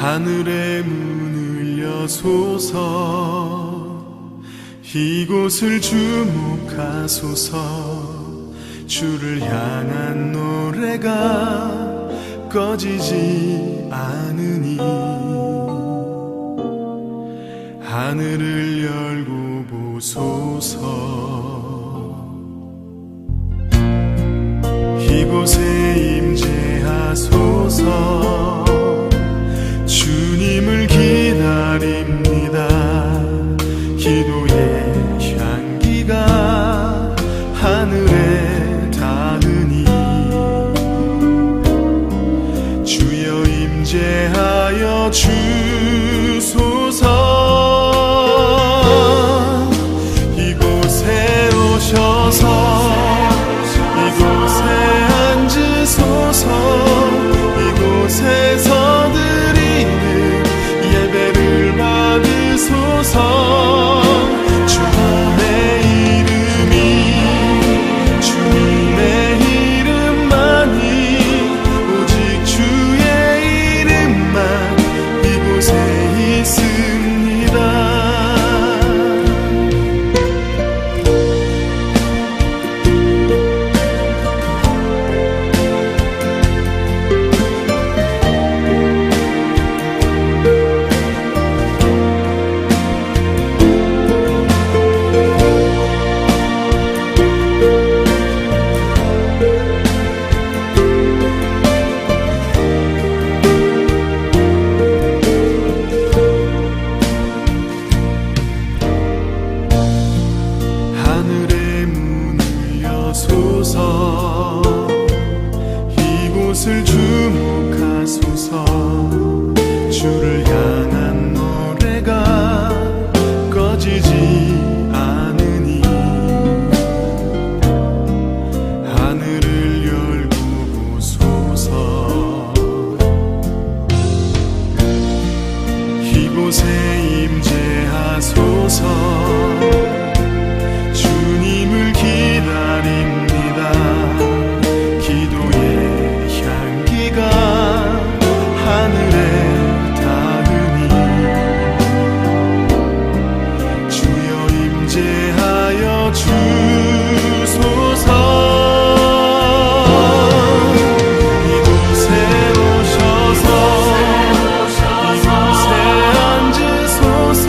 하늘의 문을 여소서 이곳을 주목하소서 주를 향한 노래가 꺼지지 않으니 하늘을 열고 보소서 이곳에 임재하소서 주님을 기다립니다 기도의 향기가 하늘에 닿으니 주여 임재하여 주소서 이곳에 오셔서 이곳에 앉으소서 이곳에서 드리는 예배를 받으소서 이곳을 주목하소서 주를 향한 노래가 꺼지지 않으니 하늘을 열고 보소서 이곳에 임재하소서 주님을 기다립니다 기도의 향기가 하늘에 닿으니 주여 임재하여 주소서 이곳에 오셔서 이곳에 앉으소서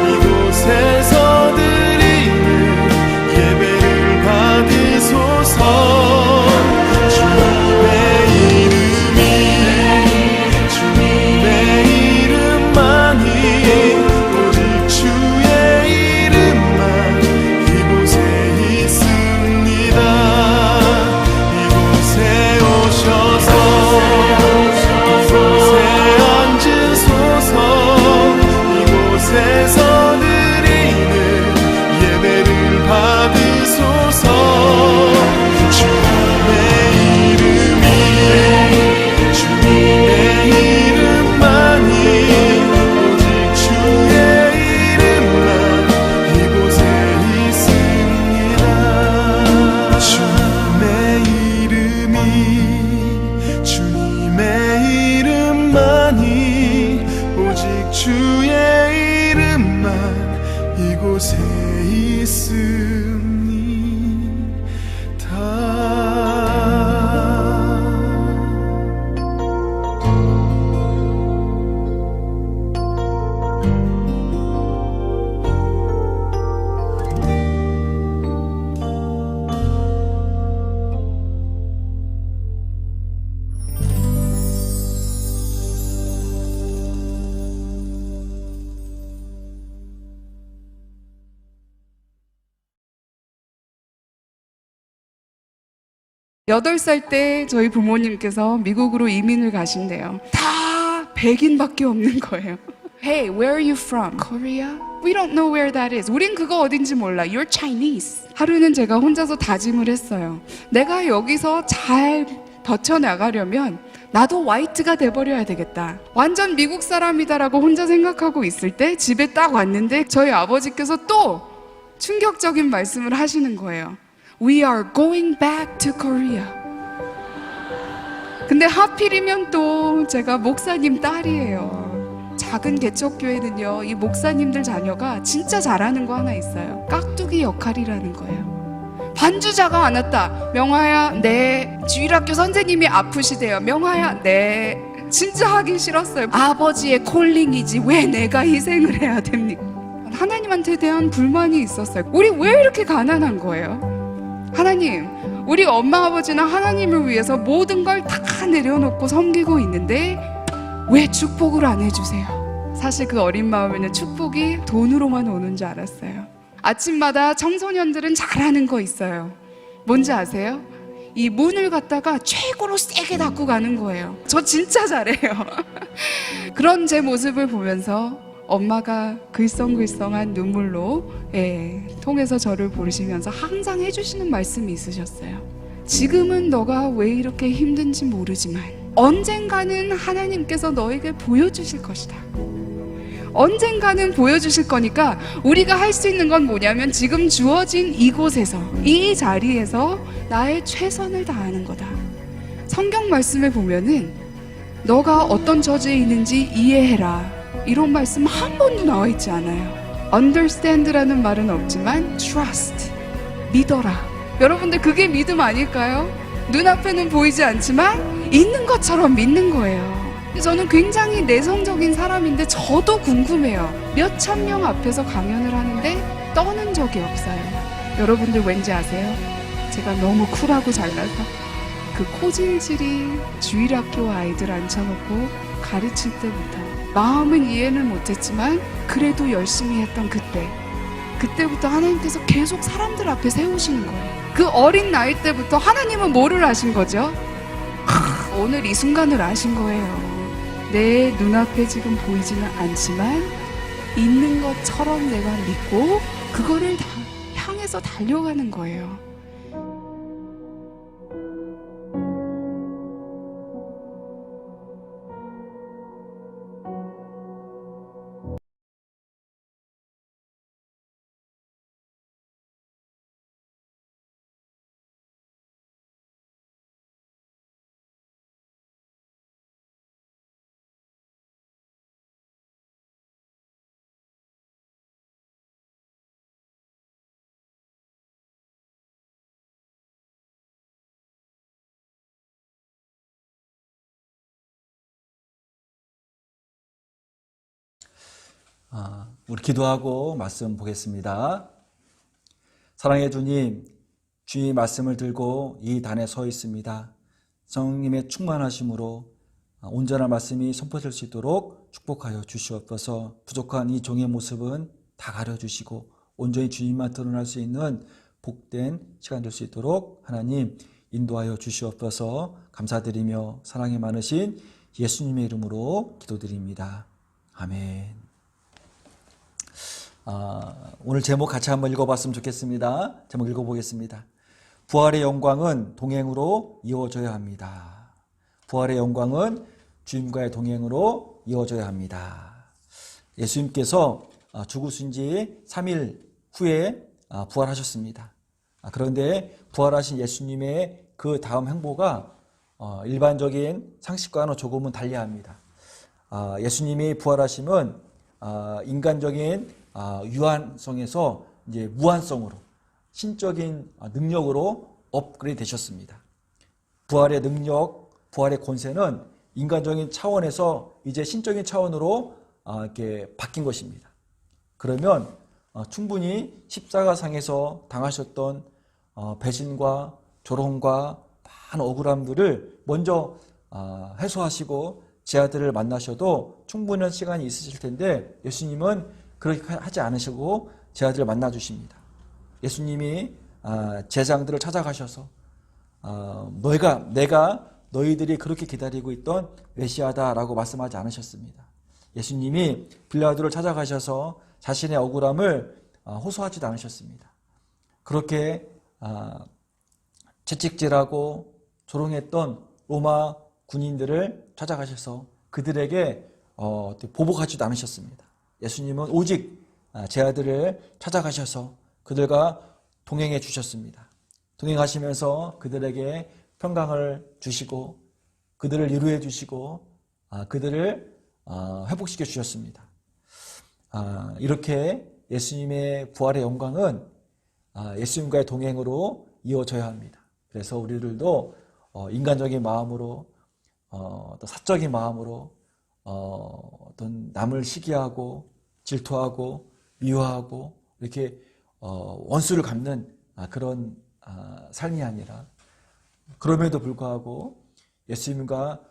이곳에서 드리는 예배를 받으소서 주의 이름만 이곳에 여덟 살 때 저희 부모님께서 미국으로 이민을 가신대요. 다 백인밖에 없는 거예요. Hey, where are you from? Korea? We don't know where that is. 우린 그거 어딘지 몰라. You're Chinese. 하루는 제가 혼자서 다짐을 했어요. 내가 여기서 잘 버텨나가려면 나도 화이트가 돼버려야 되겠다. 완전 미국 사람이다라고 혼자 생각하고 있을 때 집에 딱 왔는데 저희 아버지께서 또 충격적인 말씀을 하시는 거예요. We are going back to Korea. 근데 하필이면 또 제가 목사님 딸이에요. 작은 개척교회는요, 이 목사님들 자녀가 진짜 잘하는 거 하나 있어요. 깍두기 역할이라는 거예요. 반주자가 안 왔다. 명화야, 네. 주일학교 선생님이 아프시대요. 명화야, 네. 진짜 하기 싫었어요. 아버지의 콜링이지 왜 내가 희생을 해야 됩니까? 하나님한테 대한 불만이 있었어요. 우리 왜 이렇게 가난한 거예요? 하나님, 우리 엄마 아버지는 하나님을 위해서 모든 걸 다 내려놓고 섬기고 있는데 왜 축복을 안 해주세요? 사실 그 어린 마음에는 축복이 돈으로만 오는 줄 알았어요. 아침마다 청소년들은 잘하는 거 있어요. 뭔지 아세요? 이 문을 갖다가 최고로 세게 닫고 가는 거예요. 저 진짜 잘해요. 그런 제 모습을 보면서 엄마가 글썽글썽한 눈물로 통해서 저를 보시면서 항상 해주시는 말씀이 있으셨어요. 지금은 너가 왜 이렇게 힘든지 모르지만 언젠가는 하나님께서 너에게 보여주실 것이다. 언젠가는 보여주실 거니까 우리가 할 수 있는 건 뭐냐면 지금 주어진 이곳에서, 이 자리에서 나의 최선을 다하는 거다. 성경 말씀에 보면은 너가 어떤 처지에 있는지 이해해라, 이런 말씀 한 번도 나와 있지 않아요. understand라는 말은 없지만 trust, 믿어라. 여러분들 그게 믿음 아닐까요? 눈앞에는 보이지 않지만 있는 것처럼 믿는 거예요. 저는 굉장히 내성적인 사람인데 저도 궁금해요. 몇천 명 앞에서 강연을 하는데 떠는 적이 없어요. 여러분들 왠지 아세요? 제가 너무 쿨하고 잘나서 그 코질질이 주일학교 아이들 앉혀놓고 가르칠 때부터 마음은 이해는 못했지만 그래도 열심히 했던 그때부터 하나님께서 계속 사람들 앞에 세우시는 거예요. 그 어린 나이 때부터 하나님은 뭐를 아신 거죠? 오늘 이 순간을 아신 거예요. 내 눈앞에 지금 보이지는 않지만 있는 것처럼 내가 믿고 그거를 다 향해서 달려가는 거예요. 우리 기도하고 말씀 보겠습니다. 사랑의 주님, 주의 말씀을 들고 이 단에 서 있습니다. 성령님의 충만하심으로 온전한 말씀이 선포될 수 있도록 축복하여 주시옵소서. 부족한 이 종의 모습은 다 가려주시고 온전히 주님만 드러날 수 있는 복된 시간 될 수 있도록 하나님 인도하여 주시옵소서. 감사드리며 사랑이 많으신 예수님의 이름으로 기도드립니다. 아멘. 오늘 제목 같이 한번 읽어봤으면 좋겠습니다. 제목 읽어보겠습니다. 부활의 영광은 동행으로 이어져야 합니다. 부활의 영광은 주님과의 동행으로 이어져야 합니다. 예수님께서 죽으신 지 3일 후에 부활하셨습니다. 그런데 부활하신 예수님의 그 다음 행보가 일반적인 상식과는 조금은 달리합니다. 예수님이 부활하심은 인간적인 유한성에서 이제 무한성으로 신적인 능력으로 업그레이드 되셨습니다. 부활의 능력, 부활의 권세는 인간적인 차원에서 이제 신적인 차원으로 이렇게 바뀐 것입니다. 그러면 충분히 십자가상에서 당하셨던 배신과 조롱과 많은 억울함들을 먼저 해소하시고 제 아들을 만나셔도 충분한 시간이 있으실 텐데 예수님은 그렇게 하지 않으시고 제 아들을 만나 주십니다. 예수님이 제장들을 찾아가셔서 내가 너희들이 그렇게 기다리고 있던 메시아다라고 말씀하지 않으셨습니다. 예수님이 빌라도를 찾아가셔서 자신의 억울함을 호소하지도 않으셨습니다. 그렇게 채찍질하고 조롱했던 로마 군인들을 찾아가셔서 그들에게 보복하지도 않으셨습니다. 예수님은 오직 제 아들을 찾아가셔서 그들과 동행해 주셨습니다. 동행하시면서 그들에게 평강을 주시고 그들을 위로해 주시고 그들을 회복시켜 주셨습니다. 이렇게 예수님의 부활의 영광은 예수님과의 동행으로 이어져야 합니다. 그래서 우리들도 인간적인 마음으로 또 사적인 마음으로 어떤 남을 시기하고 질투하고 미워하고 이렇게 원수를 갚는 그런 삶이 아니라 그럼에도 불구하고 예수님과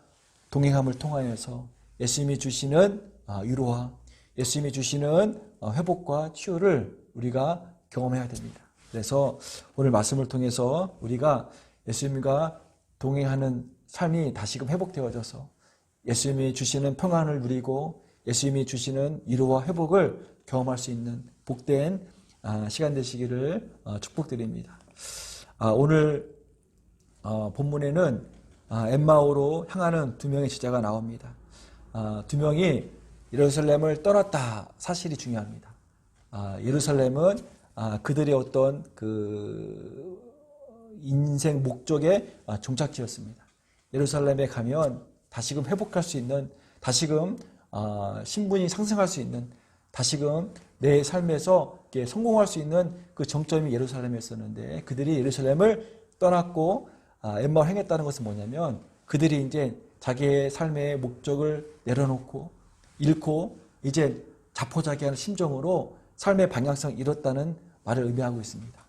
동행함을 통하여서 예수님이 주시는 위로와 예수님이 주시는 회복과 치유를 우리가 경험해야 됩니다. 그래서 오늘 말씀을 통해서 우리가 예수님과 동행하는 삶이 다시금 회복되어져서 예수님이 주시는 평안을 누리고 예수님이 주시는 위로와 회복을 경험할 수 있는 복된 시간 되시기를 축복드립니다. 오늘 본문에는 엠마오로 향하는 두 명의 제자가 나옵니다. 두 명이 예루살렘을 떠났다 사실이 중요합니다. 예루살렘은 그들의 어떤 그 인생 목적의 종착지였습니다. 예루살렘에 가면 다시금 회복할 수 있는, 다시금 신분이 상승할 수 있는, 다시금 내 삶에서 성공할 수 있는 그 정점이 예루살렘이었었는데 그들이 예루살렘을 떠났고 엠마오를 행했다는 것은 뭐냐면 그들이 이제 자기의 삶의 목적을 내려놓고 잃고 이제 자포자기하는 심정으로 삶의 방향성을 잃었다는 말을 의미하고 있습니다.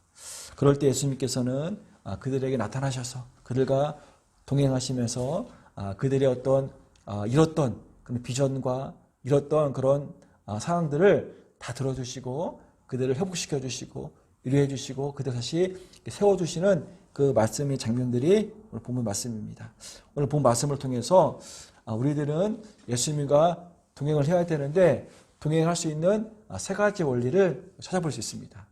그럴 때 예수님께서는 그들에게 나타나셔서 그들과 동행하시면서 그들의 어떤 잃었던 그런 비전과 잃었던 그런 상황들을 다 들어주시고 그들을 회복시켜 주시고 위로해 주시고 그들 다시 세워주시는 그 말씀의 장면들이 오늘 본문 말씀입니다. 오늘 본 말씀을 통해서 우리들은 예수님과 동행을 해야 되는데 동행할 수 있는 세 가지 원리를 찾아볼 수 있습니다.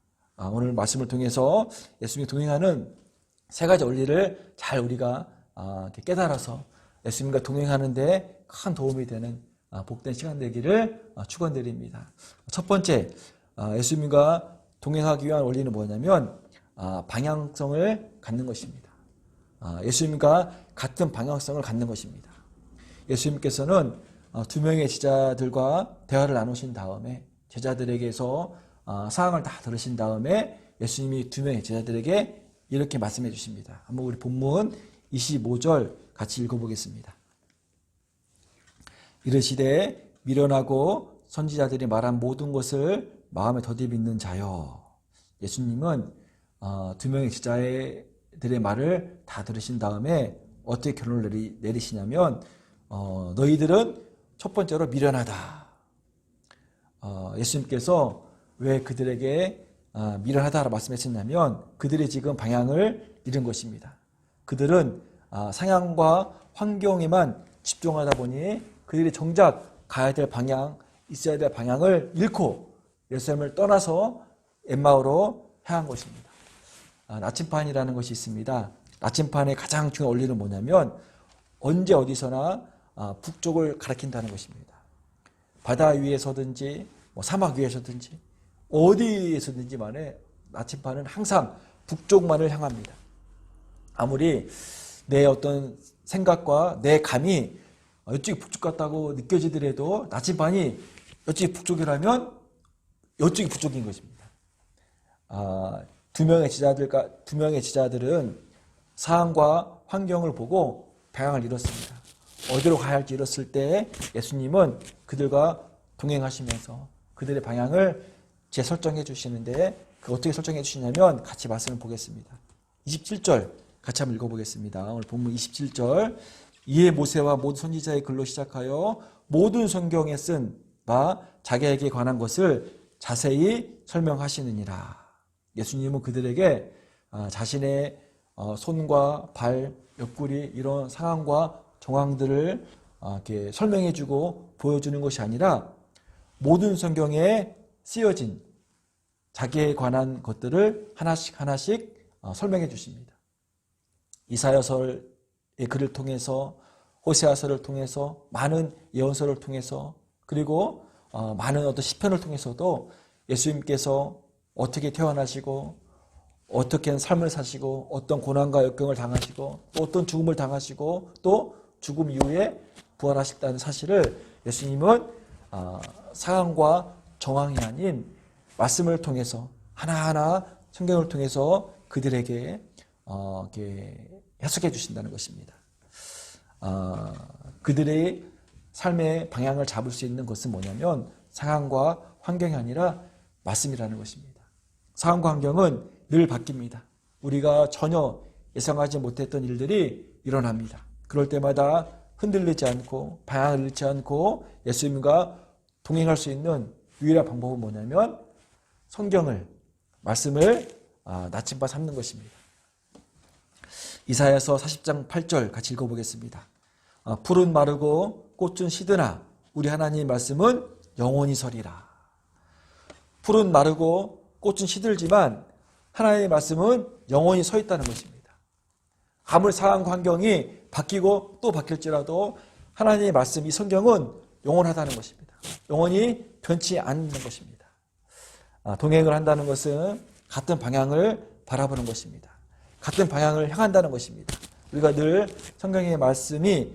오늘 말씀을 통해서 예수님이 동행하는 세 가지 원리를 잘 우리가 깨달아서 예수님과 동행하는데 큰 도움이 되는 복된 시간 되기를 축원드립니다. 첫 번째, 예수님과 동행하기 위한 원리는 뭐냐면 방향성을 갖는 것입니다. 예수님과 같은 방향성을 갖는 것입니다. 예수님께서는 두 명의 제자들과 대화를 나누신 다음에 제자들에게서 사항을 다 들으신 다음에 예수님이 두 명의 제자들에게 이렇게 말씀해 주십니다. 한번 우리 본문 25절 같이 읽어보겠습니다. 이르시되 미련하고 선지자들이 말한 모든 것을 마음에 더디 믿는 자여. 예수님은 두 명의 제자들의 말을 다 들으신 다음에 어떻게 결론을 내리시냐면 너희들은 첫 번째로 미련하다. 예수님께서 왜 그들에게 미련하다라고 말씀하셨냐면 그들이 지금 방향을 잃은 것입니다. 그들은 상황과 환경에만 집중하다 보니 그들이 정작 가야 될 방향, 있어야 될 방향을 잃고 예루살렘을 떠나서 엠마오로 향한 것입니다. 나침판이라는 것이 있습니다. 나침판의 가장 중요한 원리는 뭐냐면 언제 어디서나 북쪽을 가리킨다는 것입니다. 바다 위에서든지 사막 위에서든지 어디에서든지 만에 나침판은 항상 북쪽만을 향합니다. 아무리 내 어떤 생각과 내 감이 이쪽이 북쪽 같다고 느껴지더라도 나침판이 이쪽이 북쪽이라면 이쪽이 북쪽인 것입니다. 두 명의 제자들은 상황과 환경을 보고 방향을 잃었습니다. 어디로 가야 할지 잃었을 때 예수님은 그들과 동행하시면서 그들의 방향을 재설정해 주시는데 그 어떻게 설정해 주시냐면 같이 말씀을 보겠습니다. 27절 같이 한번 읽어보겠습니다. 오늘 본문 27절 이에 모세와 모든 선지자의 글로 시작하여 모든 성경에 쓴 바 자기에게 관한 것을 자세히 설명하시느니라. 예수님은 그들에게 자신의 손과 발, 옆구리 이런 상황과 정황들을 이렇게 설명해주고 보여주는 것이 아니라 모든 성경에 쓰여진 자기에 관한 것들을 하나씩 설명해 주십니다. 이사야서의 글을 통해서 호세아서를 통해서 많은 예언서를 통해서 그리고 많은 어떤 시편을 통해서도 예수님께서 어떻게 태어나시고 어떻게 삶을 사시고 어떤 고난과 역경을 당하시고 또 어떤 죽음을 당하시고 또 죽음 이후에 부활하셨다는 사실을 예수님은 상황과 정황이 아닌 말씀을 통해서 하나하나 성경을 통해서 그들에게 이렇게 해석해 주신다는 것입니다. 그들의 삶의 방향을 잡을 수 있는 것은 뭐냐면 상황과 환경이 아니라 말씀이라는 것입니다. 상황과 환경은 늘 바뀝니다. 우리가 전혀 예상하지 못했던 일들이 일어납니다. 그럴 때마다 흔들리지 않고 방향을 잃지 않고 예수님과 동행할 수 있는 유일한 방법은 뭐냐면 성경을, 말씀을 나침반 삼는 것입니다. 이사야서 40장 8절 같이 읽어보겠습니다. 풀은 마르고 꽃은 시드나 우리 하나님의 말씀은 영원히 서리라. 풀은 마르고 꽃은 시들지만 하나님의 말씀은 영원히 서 있다는 것입니다. 아무리 상황 환경이 바뀌고 또 바뀔지라도 하나님의 말씀, 이 성경은 영원하다는 것입니다. 영원히 변치 않는 것입니다. 동행을 한다는 것은 같은 방향을 바라보는 것입니다. 같은 방향을 향한다는 것입니다. 우리가 늘 성경의 말씀을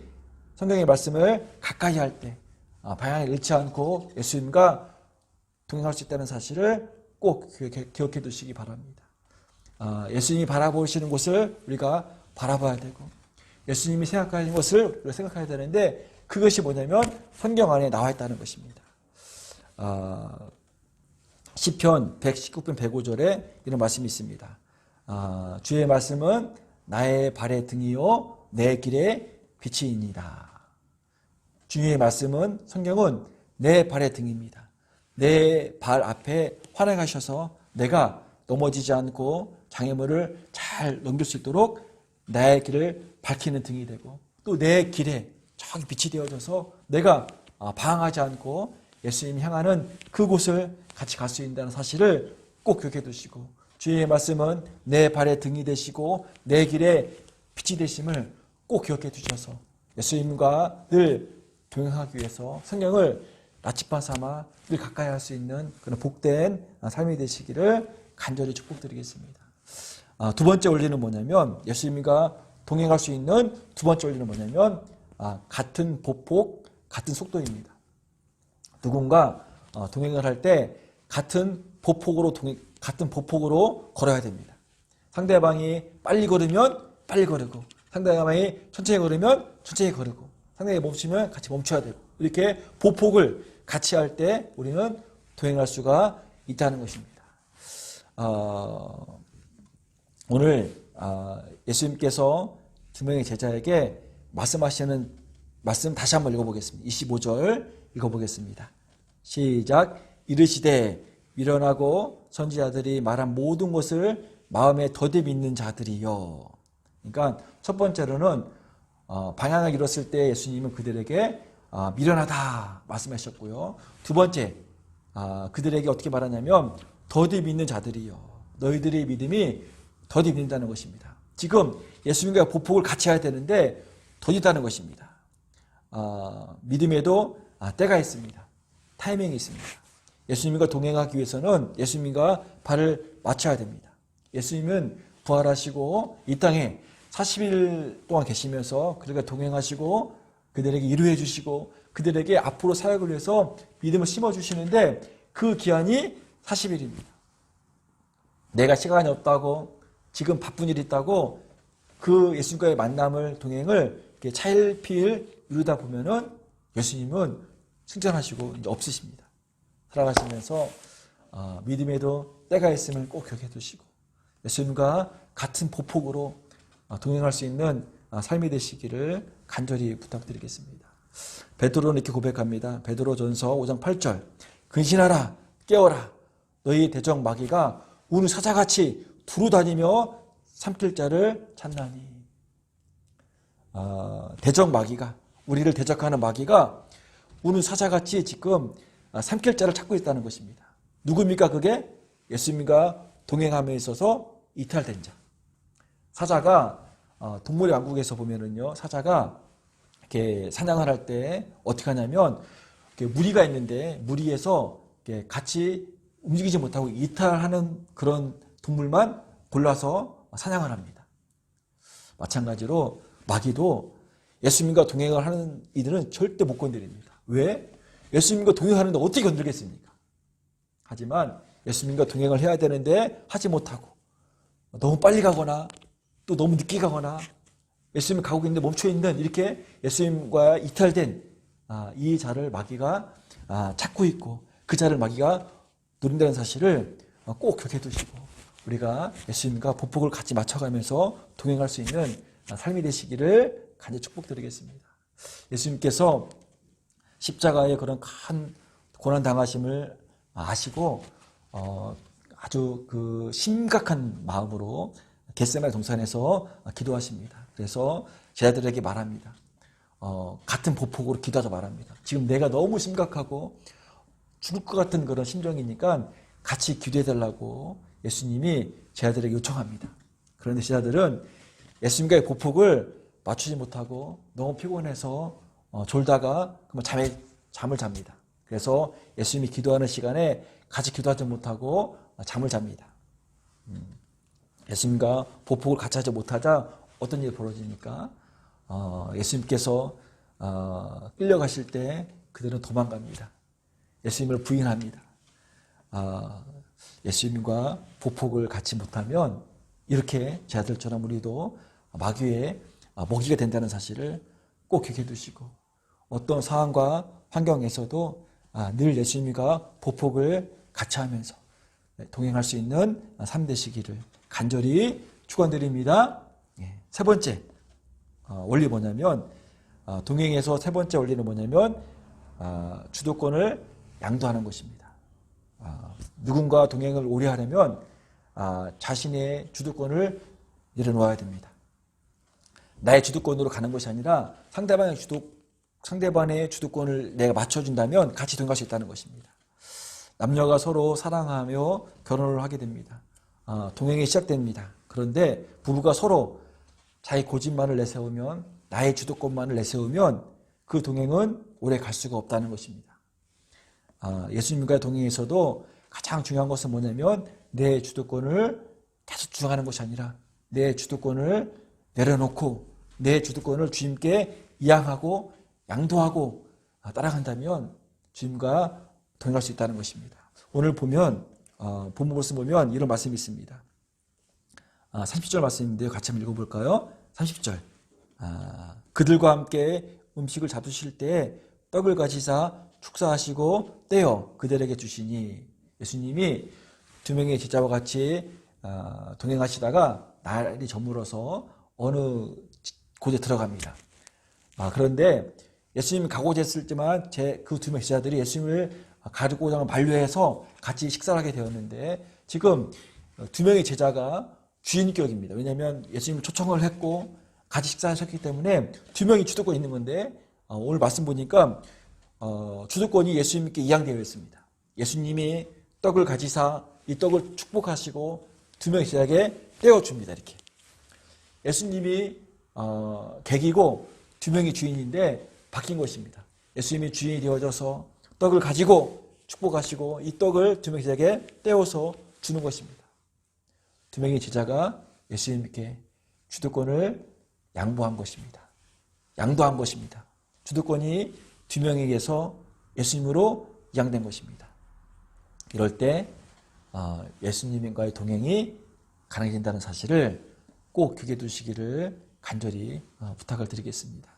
가까이 할 때 방향을 잃지 않고 예수님과 동행할 수 있다는 사실을 꼭 기억해 두시기 바랍니다. 예수님이 바라보시는 곳을 우리가 바라봐야 되고 예수님이 생각하는 것을 우리가 생각해야 되는데 그것이 뭐냐면 성경 안에 나와 있다는 것입니다. 시편 119편 105절에 이런 말씀이 있습니다. 주의 말씀은 나의 발의 등이요 내 길의 빛이니이다. 주의 말씀은 성경은 내 발의 등입니다. 내 발 앞에 환행하셔서 내가 넘어지지 않고 장애물을 잘 넘길 수 있도록 나의 길을 밝히는 등이 되고 또 내 길에 저기 빛이 되어져서 내가 방황하지 않고 예수님이 향하는 그곳을 같이 갈 수 있다는 사실을 꼭 기억해 두시고 주의 말씀은 내 발의 등이 되시고 내 길에 빛이 되심을 꼭 기억해 두셔서 예수님과 늘 동행하기 위해서 성경을 나침반 삼아 늘 가까이 할 수 있는 그런 복된 삶이 되시기를 간절히 축복드리겠습니다. 두 번째 원리는 뭐냐면 예수님과 동행할 수 있는 두 번째 원리는 뭐냐면 같은 보폭, 같은 속도입니다. 누군가 동행을 할 때 같은 보폭으로 걸어야 됩니다. 상대방이 빨리 걸으면 빨리 걸으고 상대방이 천천히 걸으면 천천히 걸으고 상대방이 멈추면 같이 멈춰야 되고 이렇게 보폭을 같이 할 때 우리는 동행할 수가 있다는 것입니다. 오늘 예수님께서 두 명의 제자에게 말씀하시는 말씀 다시 한번 읽어보겠습니다. 25절 읽어보겠습니다. 시작. 이르시되 미련하고 선지자들이 말한 모든 것을 마음에 더디 믿는 자들이요. 그러니까 첫 번째로는 방향을 잃었을 때 예수님은 그들에게 미련하다 말씀하셨고요. 두 번째 그들에게 어떻게 말하냐면 더디 믿는 자들이요. 너희들의 믿음이 더디 믿는다는 것입니다. 지금 예수님과 보폭을 같이 해야 되는데 더디다는 것입니다. 믿음에도 때가 있습니다. 타이밍이 있습니다. 예수님과 동행하기 위해서는 예수님과 발을 맞춰야 됩니다. 예수님은 부활하시고 이 땅에 40일 동안 계시면서 그들과 동행하시고 그들에게 위로해 주시고 그들에게 앞으로 사역을 위해서 믿음을 심어주시는데 그 기한이 40일입니다. 내가 시간이 없다고 지금 바쁜 일이 있다고 그 예수님과의 만남을 동행을 이렇게 차일피일 이루다 보면은 예수님은 승천하시고 이제 없으십니다. 살아가시면서 믿음에도 때가 있음을 꼭 기억해 두시고 예수님과 같은 보폭으로 동행할 수 있는 삶이 되시기를 간절히 부탁드리겠습니다. 베드로는 이렇게 고백합니다. 베드로전서 5장 8절 근신하라 깨어라 너희 대적 마귀가 우는 사자같이 두루다니며 삼킬 자를 찾나니. 대적 마귀가 우리를 대적하는 마귀가 우는 사자같이 지금 삼킬 자를 찾고 있다는 것입니다. 누굽니까 그게? 예수님과 동행함에 있어서 이탈된 자. 사자가 동물의 왕국에서 보면은요, 사자가 이렇게 사냥을 할 때 어떻게 하냐면 이렇게 무리가 있는데 무리에서 이렇게 같이 움직이지 못하고 이탈하는 그런 동물만 골라서 사냥을 합니다. 마찬가지로 마귀도 예수님과 동행을 하는 이들은 절대 못 건드립니다. 왜? 예수님과 동행하는데 어떻게 건들겠습니까? 하지만 예수님과 동행을 해야 되는데 하지 못하고 너무 빨리 가거나 또 너무 늦게 가거나 예수님이 가고 있는데 멈춰 있는 이렇게 예수님과 이탈된 이 자를 마귀가 찾고 있고 그 자를 마귀가 노린다는 사실을 꼭 기억해 두시고 우리가 예수님과 보폭을 같이 맞춰가면서 동행할 수 있는 삶이 되시기를 간절히 축복드리겠습니다. 예수님께서 십자가의 그런 큰 고난 당하심을 아시고 아주 그 심각한 마음으로 겟세마네 동산에서 기도하십니다. 그래서 제자들에게 말합니다. 같은 보폭으로 기도하자 말합니다. 지금 내가 너무 심각하고 죽을 것 같은 그런 심정이니까 같이 기도해달라고 예수님이 제자들에게 요청합니다. 그런데 제자들은 예수님과의 보폭을 맞추지 못하고 너무 피곤해서 졸다가 잠을 잡니다. 그래서 예수님이 기도하는 시간에 같이 기도하지 못하고 잠을 잡니다. 예수님과 보폭을 같이 하지 못하자 어떤 일이 벌어지니까 예수님께서 끌려가실 때 그들은 도망갑니다. 예수님을 부인합니다. 예수님과 보폭을 갖지 못하면 이렇게 제자들처럼 우리도 마귀의 먹이가 된다는 사실을 꼭 기억해 두시고 어떤 상황과 환경에서도 늘 예수님과 보폭을 같이 하면서 동행할 수 있는 삶 되시기를 간절히 축원드립니다. 세 번째 원리 뭐냐면 동행에서 세 번째 원리는 뭐냐면 주도권을 양도하는 것입니다. 누군가 동행을 오래 하려면 자신의 주도권을 내려놓아야 됩니다. 나의 주도권으로 가는 것이 아니라 상대방의 주도권을 내가 맞춰준다면 같이 동행할 수 있다는 것입니다. 남녀가 서로 사랑하며 결혼을 하게 됩니다. 동행이 시작됩니다. 그런데 부부가 서로 자기 고집만을 내세우면 나의 주도권만을 내세우면 그 동행은 오래 갈 수가 없다는 것입니다. 예수님과의 동행에서도 가장 중요한 것은 뭐냐면 내 주도권을 계속 주장하는 것이 아니라 내 주도권을 내려놓고 내 주도권을 주님께 이양하고 양도하고 따라간다면 주님과 동행할 수 있다는 것입니다. 오늘 보면 본문 말씀 보면 이런 말씀이 있습니다. 30절 말씀인데요. 같이 한번 읽어볼까요? 30절 그들과 함께 음식을 잡수실 때 떡을 가지사 축사하시고 떼어 그들에게 주시니 예수님이 두 명의 제자와 같이 동행하시다가 날이 저물어서 어느 곳에 들어갑니다. 그런데 예수님이 가고자 했을지만 그 두 명의 제자들이 예수님을 가르고자 하는 만류해서 같이 식사를 하게 되었는데 지금 두 명의 제자가 주인격입니다. 왜냐하면 예수님을 초청을 했고 같이 식사하셨기 때문에 두 명이 주도권이 있는 건데 오늘 말씀 보니까 주도권이 예수님께 이양되어 있습니다. 예수님이 떡을 가지사 이 떡을 축복하시고 두 명의 제자에게 떼어줍니다. 이렇게 예수님이 객이고 두 명이 주인인데 바뀐 것입니다. 예수님이 주인이 되어져서 떡을 가지고 축복하시고 이 떡을 두 명의 제자에게 떼어서 주는 것입니다. 두 명의 제자가 예수님께 주도권을 양보한 것입니다. 양도한 것입니다. 주도권이 두 명에게서 예수님으로 이양된 것입니다. 이럴 때 예수님과의 동행이 가능해진다는 사실을 꼭 기억해 두시기를 간절히 부탁을 드리겠습니다.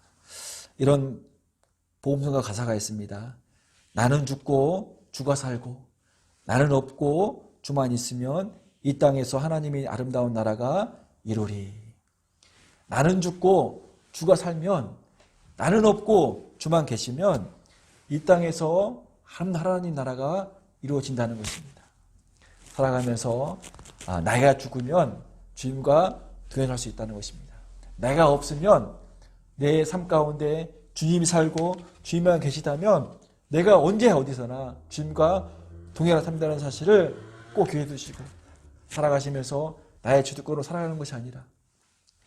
이런 복음성가 가사가 있습니다. 나는 죽고 주가 살고 나는 없고 주만 있으면 이 땅에서 하나님의 아름다운 나라가 이루리. 나는 죽고 주가 살면 나는 없고 주만 계시면 이 땅에서 하나님 나라가 이루어진다는 것입니다. 살아가면서 내가 죽으면 주님과 동행할 수 있다는 것입니다. 내가 없으면 내 삶 가운데 주님이 살고 주님만 계시다면 내가 언제 어디서나 주님과 동행하며 산다는 사실을 꼭 기억해 두시고 살아가시면서 나의 주도권으로 살아가는 것이 아니라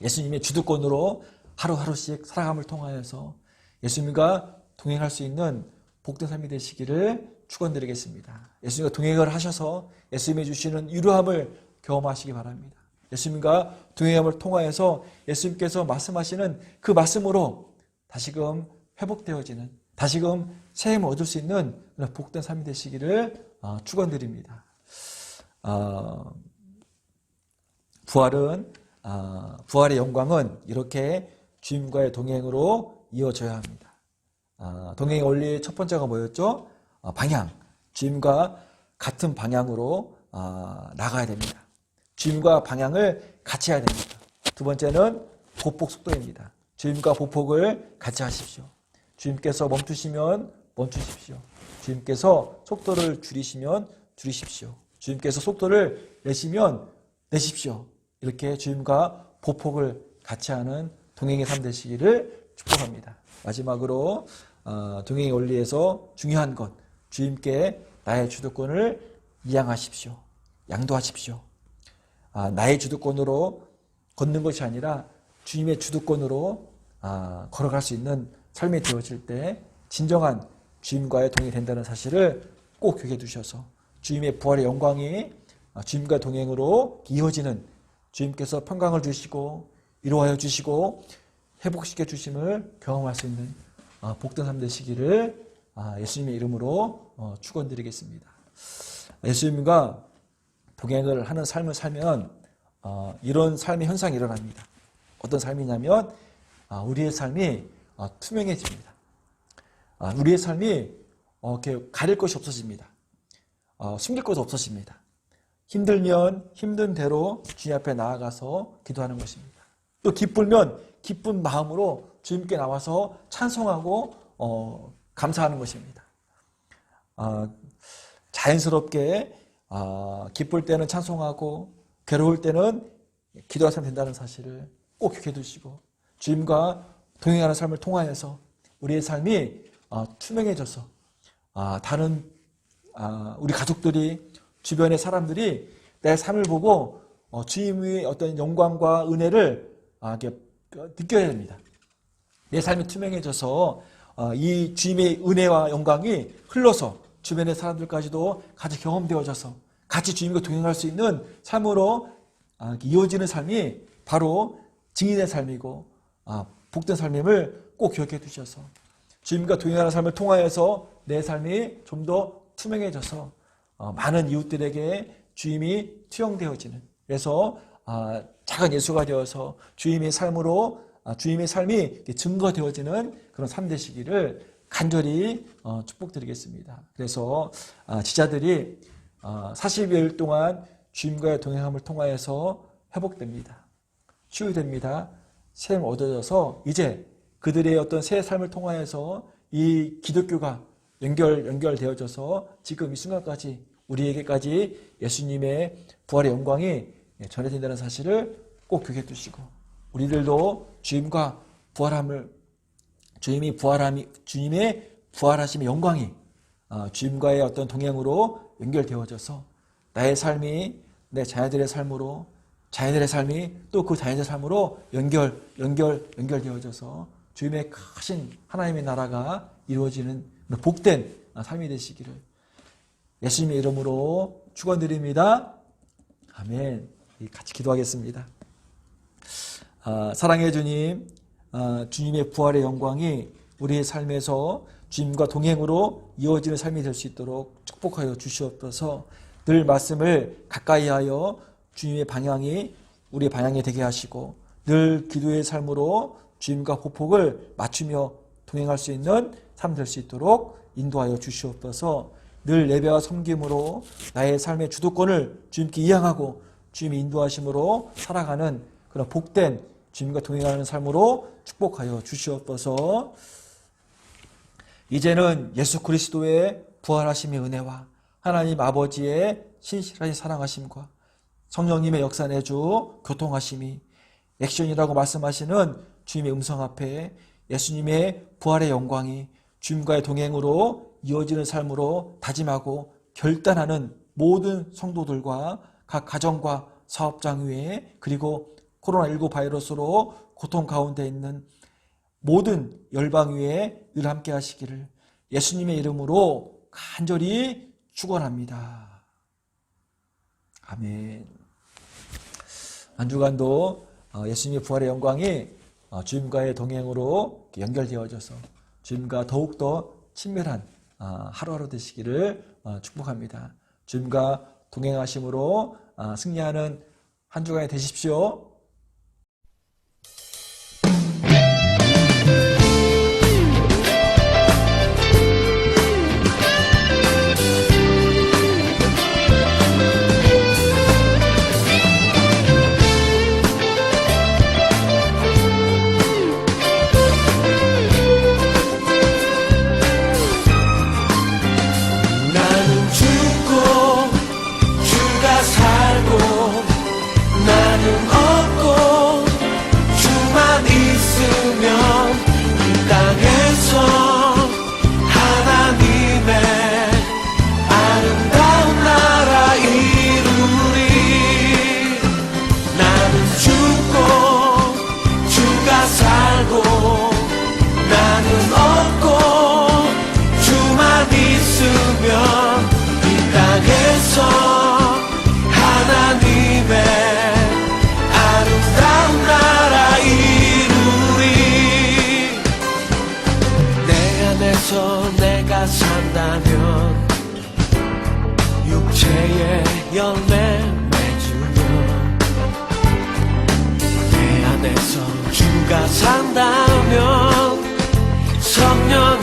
예수님의 주도권으로 하루하루씩 살아감을 통하여서 예수님과 동행할 수 있는 복된 삶이 되시기를 축원드리겠습니다. 예수님과 동행을 하셔서 예수님이 주시는 유로함을 경험하시기 바랍니다. 예수님과 동행함을 통하여서 예수님께서 말씀하시는 그 말씀으로 다시금 회복되어지는, 다시금 새 힘을 얻을 수 있는 그런 복된 삶이 되시기를 축원드립니다. 부활의 영광은 이렇게 주님과의 동행으로 이어져야 합니다. 동행의 원리 첫 번째가 뭐였죠? 방향. 주님과 같은 방향으로 나가야 됩니다. 주님과 방향을 같이 해야 됩니다. 두 번째는 보폭 속도입니다. 주님과 보폭을 같이 하십시오. 주님께서 멈추시면 멈추십시오. 주님께서 속도를 줄이시면 줄이십시오. 주님께서 속도를 내시면 내십시오. 이렇게 주님과 보폭을 같이 하는 동행의 삶 되시기를 축복합니다. 마지막으로 동행의 원리에서 중요한 것, 주님께 나의 주도권을 이양하십시오. 양도하십시오. 나의 주도권으로 걷는 것이 아니라 주님의 주도권으로 걸어갈 수 있는 삶이 되어질 때 진정한 주님과의 동행이 된다는 사실을 꼭 기억해 두셔서 주님의 부활의 영광이 주님과 동행으로 이어지는, 주님께서 평강을 주시고 위로하여 주시고 회복시켜 주심을 경험할 수 있는 복된 삶 되시기를 예수님의 이름으로 축원드리겠습니다. 예수님과 동행을 하는 삶을 살면 이런 삶의 현상이 일어납니다. 어떤 삶이냐면 우리의 삶이 투명해집니다. 우리의 삶이 이렇게 가릴 것이 없어집니다. 숨길 것이 없어집니다. 힘들면 힘든 대로 주님 앞에 나아가서 기도하는 것입니다. 또 기쁘면 기쁜 마음으로 주님께 나와서 찬송하고 감사하는 것입니다. 자연스럽게 기쁠 때는 찬송하고 괴로울 때는 기도할 사람이 된다는 사실을 꼭 기억해 두시고 주님과 동행하는 삶을 통하여서 우리의 삶이 투명해져서 다른 우리 가족들이, 주변의 사람들이 내 삶을 보고 주님의 어떤 영광과 은혜를 느껴야 됩니다. 내 삶이 투명해져서 이 주님의 은혜와 영광이 흘러서 주변의 사람들까지도 같이 경험되어져서 같이 주님과 동행할 수 있는 삶으로 이어지는 삶이 바로 증인의 삶이고 복된 삶임을 꼭 기억해 두셔서 주님과 동행하는 삶을 통하여서 내 삶이 좀 더 투명해져서 많은 이웃들에게 주님이 투영되어지는, 그래서 작은 예수가 되어서 주님의 삶으로 주님의 삶이 증거되어지는 그런 삶 되시기를 간절히 축복드리겠습니다. 그래서 지자들이 40일 동안 주님과의 동행함을 통하여서 회복됩니다. 치유됩니다. 새 힘을 얻어져서 이제 그들의 어떤 새 삶을 통하여서 이 기독교가 연결되어져서 지금 이 순간까지 우리에게까지 예수님의 부활의 영광이 전해진다는 사실을 꼭 기억해 두시고 우리들도 주님과 부활함을, 주님의 부활하심의 영광이 주님과의 어떤 동행으로 연결되어져서 나의 삶이 내 자녀들의 삶으로, 자녀들의 삶이 또 그 자녀들의 삶으로 연결되어져서 주님의 크신 하나님의 나라가 이루어지는 복된 삶이 되시기를 예수님의 이름으로 축원드립니다. 아멘. 같이 기도하겠습니다. 사랑해 주님, 주님의 부활의 영광이 우리의 삶에서 주님과 동행으로 이어지는 삶이 될 수 있도록 축복하여 주시옵소서. 늘 말씀을 가까이 하여 주님의 방향이 우리의 방향이 되게 하시고 늘 기도의 삶으로 주님과 보폭을 맞추며 동행할 수 있는 삶 될 수 있도록 인도하여 주시옵소서. 늘 예배와 섬김으로 나의 삶의 주도권을 주님께 이양하고 주님의 인도하심으로 살아가는 그런 복된 주님과 동행하는 삶으로 축복하여 주시옵소서. 이제는 예수 그리스도의 부활하심의 은혜와 하나님 아버지의 신실하신 사랑하심과 성령님의 역사 내주 교통하심이 액션이라고 말씀하시는 주님의 음성 앞에 예수님의 부활의 영광이 주님과의 동행으로 이어지는 삶으로 다짐하고 결단하는 모든 성도들과 각 가정과 사업장 위에 그리고 코로나19 바이러스로 고통 가운데 있는 모든 열방 위에 늘 함께 하시기를 예수님의 이름으로 간절히 축원합니다. 아멘. 한 주간도 예수님의 부활의 영광이 주님과의 동행으로 연결되어져서 주님과 더욱더 친밀한 하루하루 되시기를 축복합니다. 주님과 동행하심으로 승리하는 한 주간이 되십시오. 나는 죽고 주가 살고 나는 없고 주만 있으면 이 땅에서 하나님의 아름다운 나라 이루리. 나는 죽고 주가 살고 나는 없고 주만 있으면 이 땅에서 하나님의 아름다운 나라 이루리. 내 안에서 내가 산다면 육체의 열매 맺으면 내 안에서 주가 산다면 성령